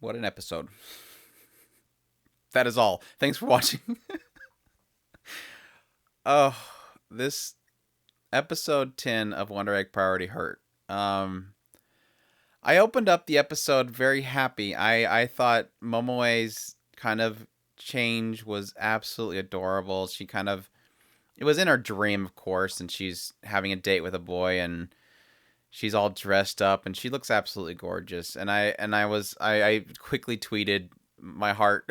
What an episode. That is all. Thanks for watching. Oh, this episode 10 of Wonder Egg Priority hurt. I opened up the episode very happy. I thought Momoe's kind of change was absolutely adorable. She kind of it was in her dream, of course, and she's having a date with a boy and she's all dressed up and she looks absolutely gorgeous. And I quickly tweeted my heart.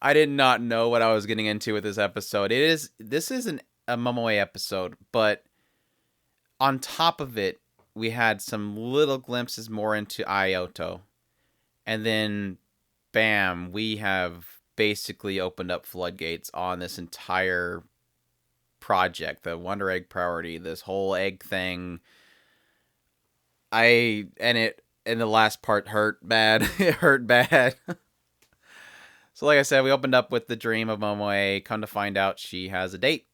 I did not know what I was getting into with this episode. This is a Momoe episode, but on top of it, we had some little glimpses more into Ioto, and then, bam, we have basically opened up floodgates on this entire project, the Wonder Egg Priority, this whole egg thing. And the last part hurt bad. It hurt bad. So, like I said, we opened up with the dream of Momoe. Come to find out, she has a date,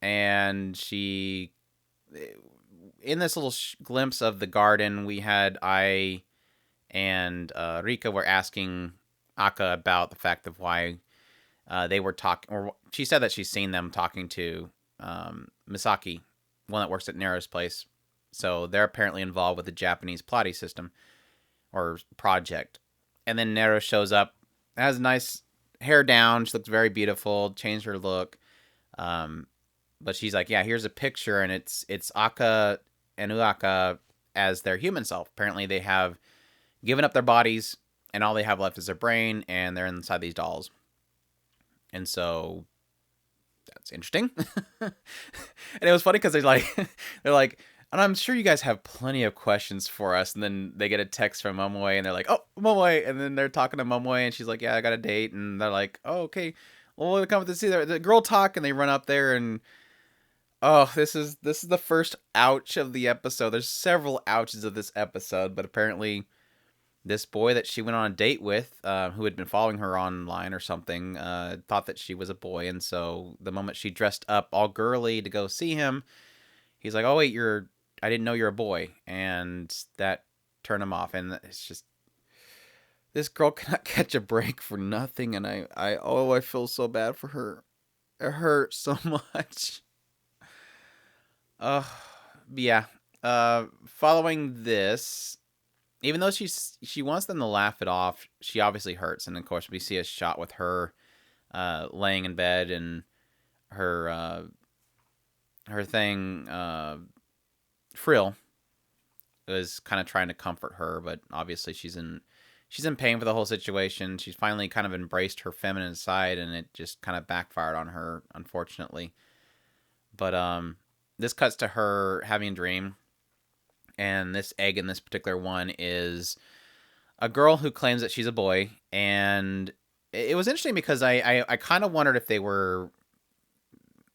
and she, in this little glimpse of the garden, we had and Rika were asking Aka about the fact of why they were talking, or she said that she's seen them talking to Misaki, one that works at Nero's place. So they're apparently involved with the Japanese Pilates system or project. And then Nero shows up, has nice hair down. She looks very beautiful. Changed her look. But she's like, yeah, here's a picture, and it's Aka and Uaka as their human self. Apparently, they have given up their bodies, and all they have left is their brain, and they're inside these dolls. And so that's interesting. And it was funny because they're like, and I'm sure you guys have plenty of questions for us. And then they get a text from Momoe, and they're like, oh, Momoe. And then they're talking to Momoe, and she's like, yeah, I got a date. And they're like, oh, okay. Well, we'll come to see the girl talk, and they run up there, and oh, this is the first ouch of the episode. There's several ouches of this episode, but apparently this boy that she went on a date with, who had been following her online or something, thought that she was a boy. And so the moment she dressed up all girly to go see him, he's like, oh, wait, I didn't know you're a boy. And that turned him off. And it's just, this girl cannot catch a break for nothing. And I feel so bad for her. It hurts so much. Uh, yeah. Following this, even though she wants them to laugh it off, she obviously hurts. And of course, we see a shot with her laying in bed, and her thing, Frill, is kind of trying to comfort her, but obviously she's in pain for the whole situation. She's finally kind of embraced her feminine side, and it just kind of backfired on her, unfortunately. But this cuts to her having a dream, and this egg in this particular one is a girl who claims that she's a boy. And it was interesting because I kind of wondered if they were,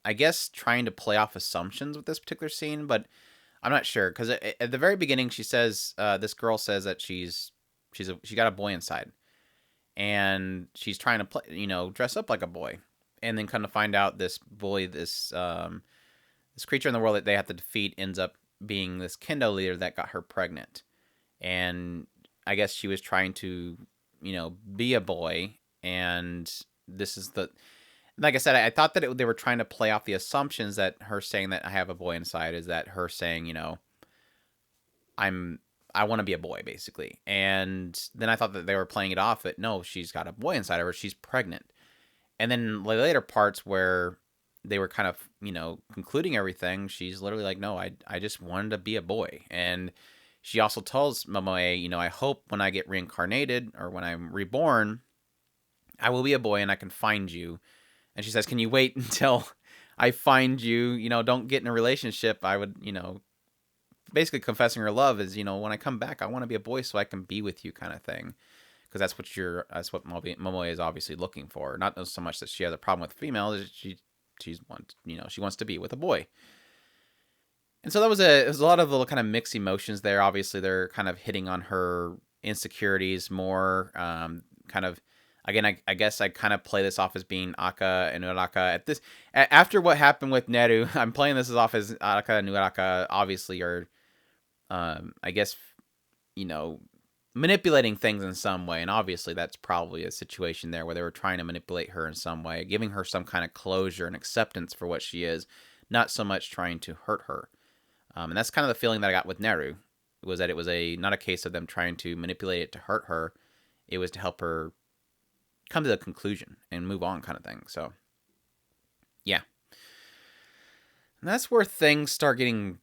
I guess, trying to play off assumptions with this particular scene, but I'm not sure, because at the very beginning she says, this girl says that she got a boy inside, and she's trying to play, dress up like a boy, and then kind of find out this boy, this creature in the world that they have to defeat, ends up being this kendo leader that got her pregnant. And I guess she was trying to, be a boy. And this is like I said, I thought that they were trying to play off the assumptions that her saying that I have a boy inside is that her saying, I want to be a boy, basically. And then I thought that they were playing it off that no, she's got a boy inside of her, she's pregnant. And then the later parts where they were kind of, concluding everything, she's literally like, no, I just wanted to be a boy. And she also tells Momoe, I hope when I get reincarnated or when I'm reborn, I will be a boy and I can find you. And she says, can you wait until I find you? Don't get in a relationship. I would, basically confessing her love is, when I come back, I want to be a boy so I can be with you, kind of thing. Because that's what Momoe is obviously looking for. Not so much that she has a problem with females. She wants to be with a boy. And so it was a lot of little kind of mixed emotions there. Obviously, they're kind of hitting on her insecurities more. Kind of, again, I guess I kind of play this off as being Aka and Uraka after what happened with Neru. I'm playing this as off as Aka and Uraka obviously are, I guess, manipulating things in some way. And obviously, that's probably a situation there where they were trying to manipulate her in some way, giving her some kind of closure and acceptance for what she is, not so much trying to hurt her. And that's kind of the feeling that I got with Neru, was that it was not a case of them trying to manipulate it to hurt her. It was to help her come to the conclusion and move on, kind of thing. So, yeah. And that's where things start getting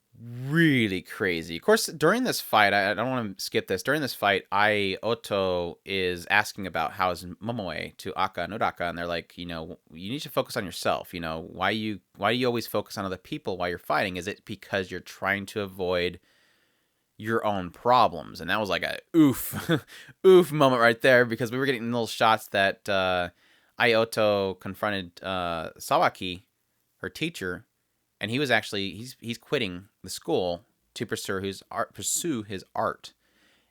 really crazy. Of course, during this fight, I don't want to skip this. During this fight, Oto is asking about how's Momoe to Aka Nuraka, and they're like, you need to focus on yourself. Why do you always focus on other people while you're fighting? Is it because you're trying to avoid your own problems? And that was like a oof, oof moment right there, because we were getting little shots that Oto confronted Sawaki, her teacher, and he was actually he's quitting the school to pursue his art,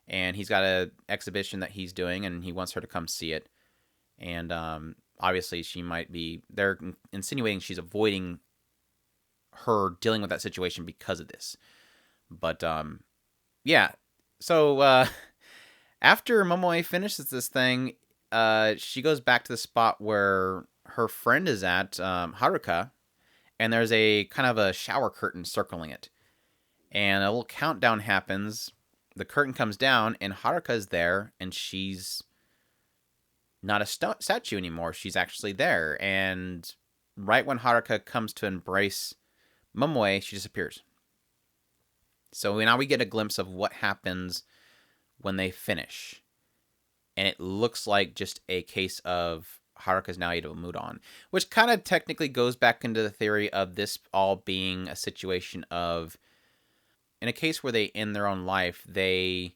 and he's got an exhibition that he's doing, and he wants her to come see it. And obviously, they're insinuating she's avoiding her dealing with that situation because of this. But yeah. So after Momoe finishes this thing, she goes back to the spot where her friend is at, Haruka. And there's a kind of a shower curtain circling it. And a little countdown happens. The curtain comes down, and Haruka's there, and she's not a statue anymore. She's actually there. And right when Haruka comes to embrace Momoe, she disappears. So now we get a glimpse of what happens when they finish. And it looks like just a case of Haruka's now able to move on, which kind of technically goes back into the theory of this all being a situation of, in a case where they end their own life, they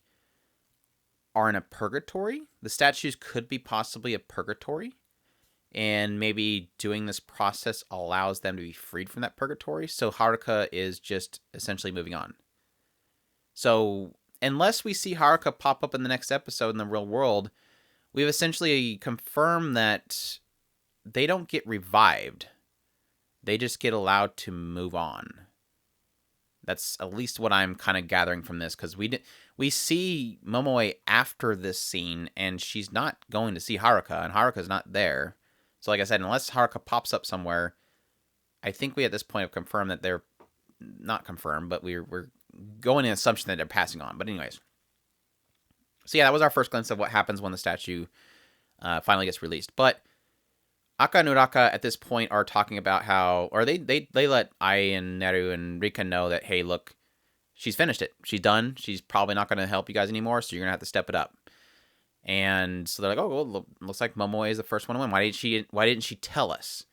are in a purgatory. The statues could be possibly a purgatory, and maybe doing this process allows them to be freed from that purgatory. So Haruka is just essentially moving on. So unless we see Haruka pop up in the next episode in the real world, we've essentially confirmed that they don't get revived. They just get allowed to move on. That's at least what I'm kind of gathering from this, because we see Momoe after this scene, and she's not going to see Haruka, and Haruka's not there. So like I said, unless Haruka pops up somewhere, I think we at this point have confirmed that they're not confirmed, but we're going in assumption that they're passing on. But anyways. So yeah, that was our first glimpse of what happens when the statue finally gets released. But Aka and Uraka at this point are talking about how, or they let Ai and Neru and Rika know that, hey, look, she's finished it. She's done. She's probably not going to help you guys anymore, so you're going to have to step it up. And so they're like, oh, well, looks like Momoe is the first one to win. Why didn't she tell us?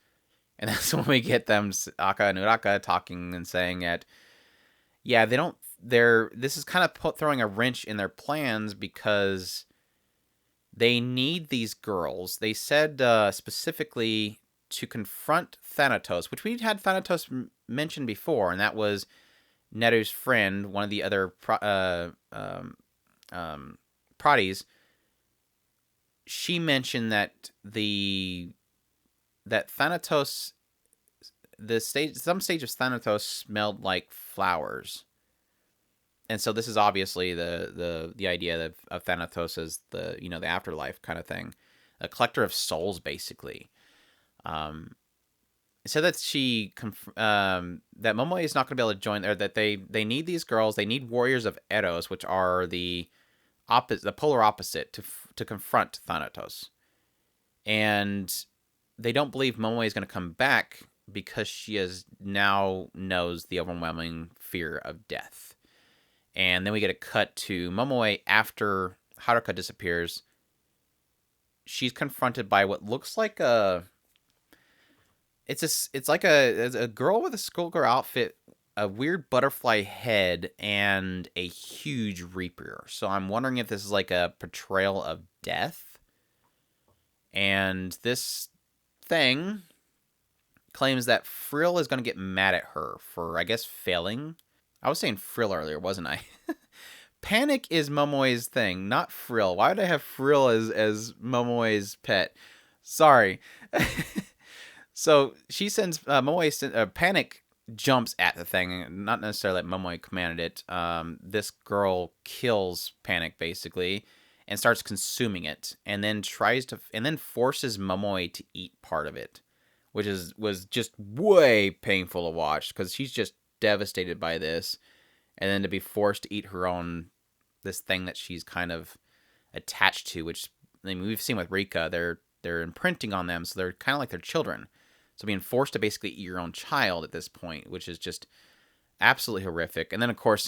And that's when we get them, Aka and Uraka, talking and saying that, yeah, this is kind of throwing a wrench in their plans, because they need these girls. They said specifically to confront Thanatos, which we had Thanatos mentioned before, and that was Neru's friend, one of the other Pradis. She mentioned that Thanatos, some stage of Thanatos smelled like flowers. And so this is obviously the idea of Thanatos as the afterlife kind of thing, a collector of souls, basically. So that that Momoe is not going to be able to join there. That they need these girls. They need warriors of Eros, which are the polar opposite to confront Thanatos. And they don't believe Momoe is going to come back because she now knows the overwhelming fear of death. And then we get a cut to Momoe after Haruka disappears. She's confronted by what looks like it's like a girl with a schoolgirl outfit, a weird butterfly head, and a huge reaper. So I'm wondering if this is like a portrayal of death. And this thing claims that Frill is going to get mad at her for, I guess, failing. I was saying Frill earlier, wasn't I? Panic is Momoe's thing, not Frill. Why would I have Frill as Momoe's pet? Sorry. So she sends Panic jumps at the thing, not necessarily that Momoe commanded it. This girl kills Panic, basically, and starts consuming it, and then forces Momoe to eat part of it, which was just way painful to watch because she's just devastated by this, and then to be forced to eat her own this thing that she's kind of attached to, which I mean we've seen with Rika, they're imprinting on them, so they're kind of like their children. So being forced to basically eat your own child at this point, which is just absolutely horrific. And then of course,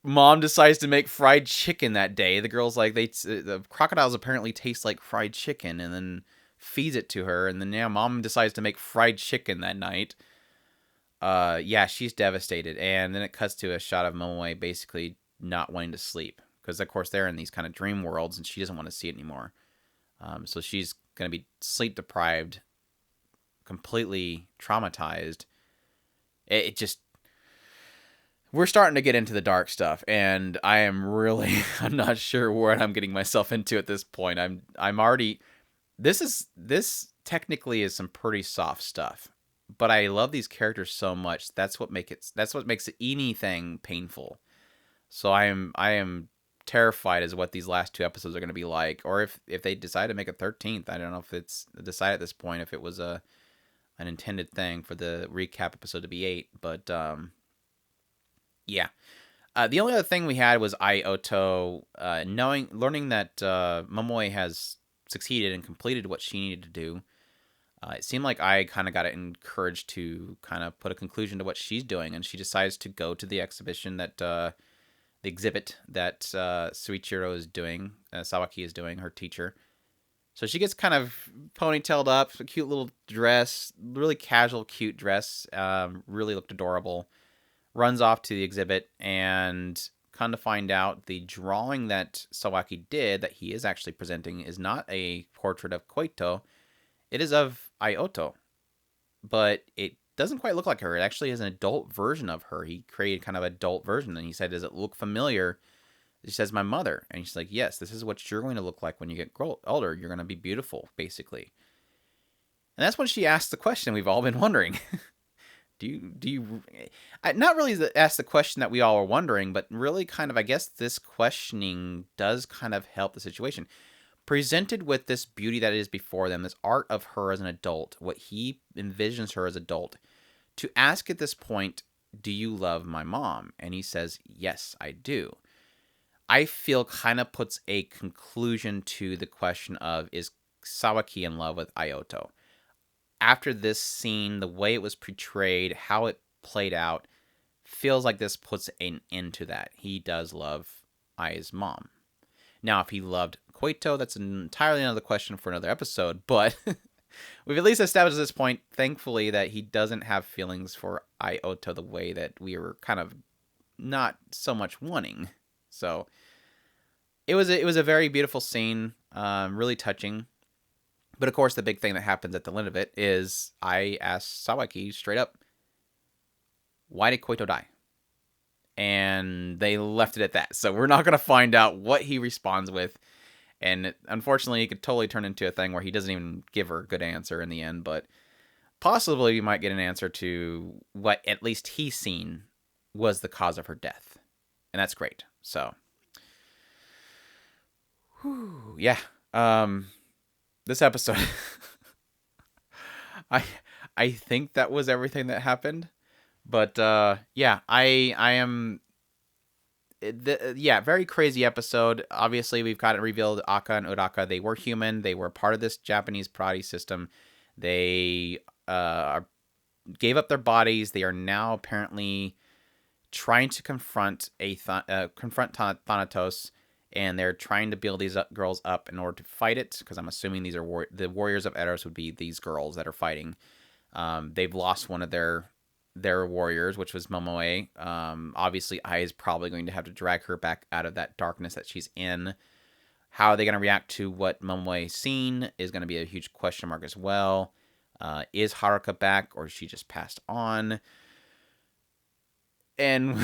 Mom decides to make fried chicken that day. The girl's like, the crocodiles apparently taste like fried chicken, and then feeds it to her. And then Mom decides to make fried chicken that night. Yeah, she's devastated. And then it cuts to a shot of Momoe basically not wanting to sleep because, of course, they're in these kind of dream worlds, and she doesn't want to see it anymore. So she's going to be sleep deprived, completely traumatized. It just, we're starting to get into the dark stuff, and I'm not sure what I'm getting myself into at this point. I'm already, this technically is some pretty soft stuff, but I love these characters so much. That's what makes anything painful. So I am terrified as what these last 2 episodes are going to be like, or if they decide to make a 13th. I don't know if it's decided at this point if it was an intended thing for the recap episode to be 8, but yeah. The only other thing we had was Ioto learning that Momoe has succeeded and completed what she needed to do. It seemed like I kind of got encouraged to kind of put a conclusion to what she's doing, and she decides to go to the exhibition the exhibit that Suichiro is doing, Sawaki is doing, her teacher. So she gets kind of ponytailed up, a cute little dress, really casual, cute dress, really looked adorable. Runs off to the exhibit, and come to find out the drawing that Sawaki did that he is actually presenting is not a portrait of Koito. It is of Ioto, but it doesn't quite look like her. It actually is an adult version of her. He created kind of an adult version, and he said, does it look familiar? She says, my mother. And she's like, yes, this is what you're going to look like when you get older. You're going to be beautiful, basically. And that's when she asked the question we've all been wondering. Do you not really ask the question that we all are wondering, but really kind of, I guess this questioning does kind of help the situation. Presented with this beauty that is before them, this art of her as an adult, what he envisions her as adult, to ask at this point, do you love my mom? And he says, yes, I do. I feel kind of puts a conclusion to the question of, is Sawaki in love with Ioto? After this scene, the way it was portrayed, how it played out, feels like this puts an end to that. He does love Ai's mom. Now, if he loved Koito, that's entirely another question for another episode, but we've at least established at this point, thankfully, that he doesn't have feelings for Ioto the way that we were kind of not so much wanting. So it was a very beautiful scene, really touching. But of course, the big thing that happens at the end of it is I asked Sawaki straight up, why did Koito die? And they left it at that. So we're not going to find out what he responds with. And unfortunately, it could totally turn into a thing where he doesn't even give her a good answer in the end. But possibly we might get an answer to what at least he's seen was the cause of her death. And that's great. So, yeah. This episode, I think that was everything that happened, but yeah, I am, very crazy episode. Obviously, we've got it revealed Aka and Uraka, they were human, they were part of this Japanese party system. They gave up their bodies. They are now apparently trying to confront Thanatos. And they're trying to build these girls up in order to fight it, because I'm assuming these are the warriors of Eros would be these girls that are fighting. They've lost one of their warriors, which was Momoe. Obviously, Ai is probably going to have to drag her back out of that darkness that she's in. How are they going to react to what Momoe's seen is going to be a huge question mark as well. Is Haruka back, or is she just passed on? And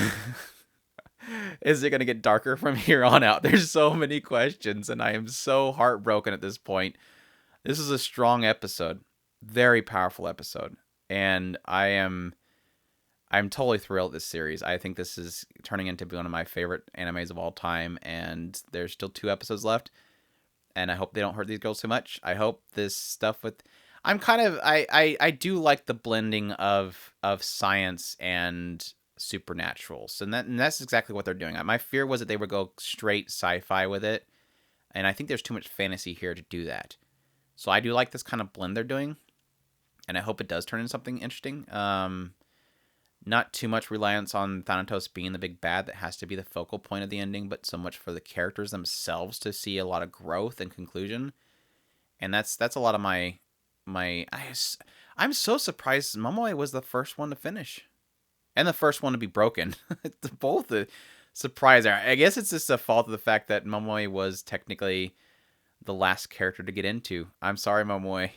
is it going to get darker from here on out? There's so many questions, and I am so heartbroken at this point. This is a strong episode. Very powerful episode. And I am I'm totally thrilled with this series. I think this is turning into one of my favorite animes of all time, and there's still 2 episodes left. And I hope they don't hurt these girls too much. I hope this stuff with, I'm kind of, I do like the blending of science and supernatural. So and that's exactly what they're doing. My fear was that they would go straight sci-fi with it, and I think there's too much fantasy here to do that. So I do like this kind of blend they're doing, and I hope it does turn into something interesting. Not too much reliance on Thanatos being the big bad that has to be the focal point of the ending, but so much for the characters themselves to see a lot of growth and conclusion. And that's a lot of I'm so surprised Momoe was the first one to finish and the first one to be broken. Both the surprise. I guess it's just a fault of the fact that Momoe was technically the last character to get into. I'm sorry, Momoe.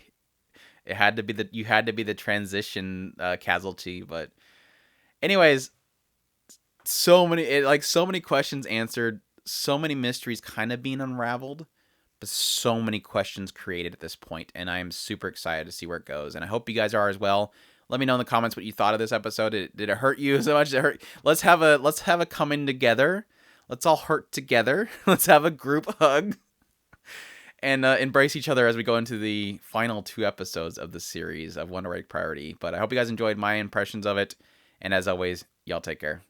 It had to be you had to be the transition casualty, but anyways, so many questions answered, so many mysteries kind of being unraveled, but so many questions created at this point, and I am super excited to see where it goes, and I hope you guys are as well. Let me know in the comments what you thought of this episode. Did it hurt you so much? Did it hurt? Let's have a coming together. Let's all hurt together. Let's have a group hug and embrace each other as we go into the final 2 episodes of the series of Wonder Egg Priority. But I hope you guys enjoyed my impressions of it. And as always, y'all take care.